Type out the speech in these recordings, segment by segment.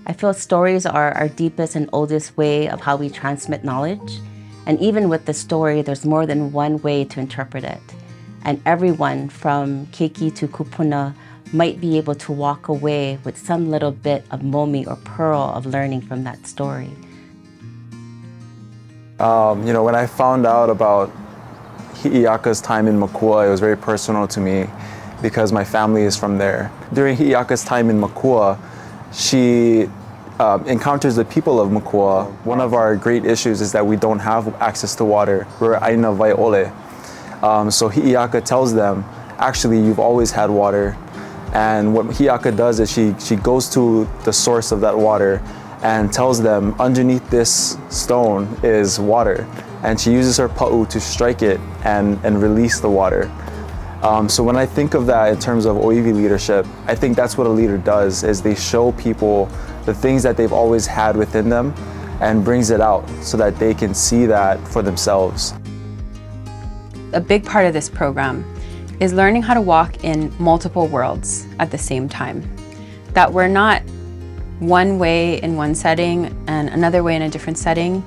I feel stories are our deepest and oldest way of how we transmit knowledge. And even with the story, there's more than one way to interpret it. And everyone from keiki to kupuna might be able to walk away with some little bit of momi or pearl of learning from that story. When I found out about Hi'iaka's time in Makua, it was very personal to me because my family is from there. During Hi'iaka's time in Makua, she encounters the people of Makua. One of our great issues is that we don't have access to water. We're aina vai ole. So Hi'iaka tells them, actually, you've always had water. And what Hi'iaka does is she goes to the source of that water and tells them underneath this stone is water. And she uses her pa'u to strike it and release the water. So when I think of that in terms of Oiwi leadership, I think that's what a leader does, is they show people the things that they've always had within them and brings it out so that they can see that for themselves. A big part of this program is learning how to walk in multiple worlds at the same time. That we're not one way in one setting and another way in a different setting,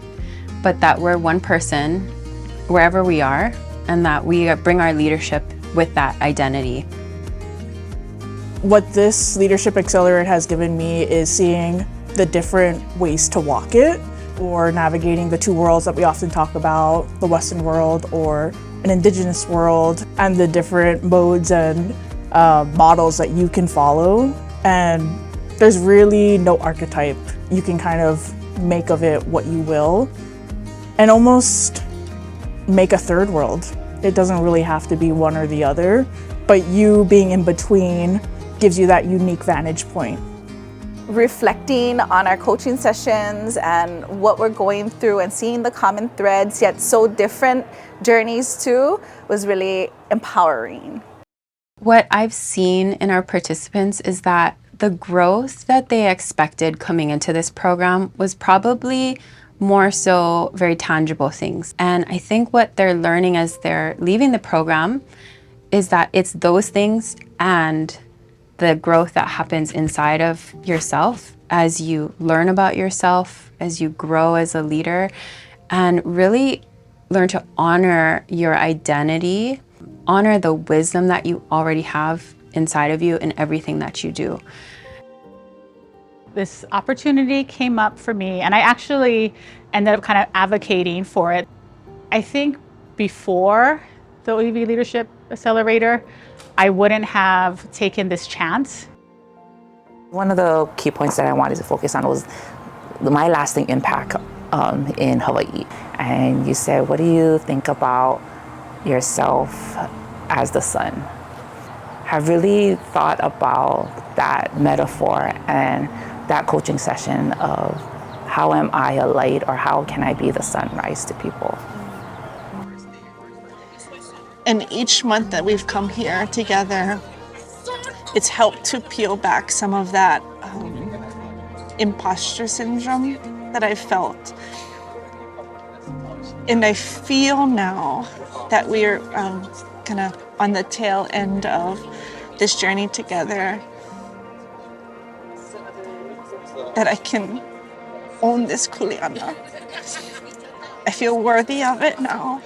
but that we're one person wherever we are, and that we bring our leadership with that identity. What this Leadership Accelerator has given me is seeing the different ways to walk it, or navigating the two worlds that we often talk about, the Western world or an Indigenous world, and the different modes and models that you can follow. And there's really no archetype. You can kind of make of it what you will and almost make a third world. It doesn't really have to be one or the other, but you being in between gives you that unique vantage point. Reflecting on our coaching sessions and what we're going through and seeing the common threads, yet so different journeys too, was really empowering. What I've seen in our participants is that the growth that they expected coming into this program was probably more so very tangible things. And I think what they're learning as they're leaving the program is that it's those things and the growth that happens inside of yourself as you learn about yourself, as you grow as a leader, and really learn to honor your identity, honor the wisdom that you already have inside of you in everything that you do. This opportunity came up for me, and I actually ended up kind of advocating for it. I think before the Oiwi Leadership Accelerator, I wouldn't have taken this chance. One of the key points that I wanted to focus on was my lasting impact in Hawaii. And you said, what do you think about yourself as the sun? I've really thought about that metaphor and that coaching session of how am I a light, or how can I be the sunrise to people? And each month that we've come here together, it's helped to peel back some of that imposter syndrome that I felt. And I feel now that we're kind of on the tail end of this journey together, that I can own this kuleana. I feel worthy of it now.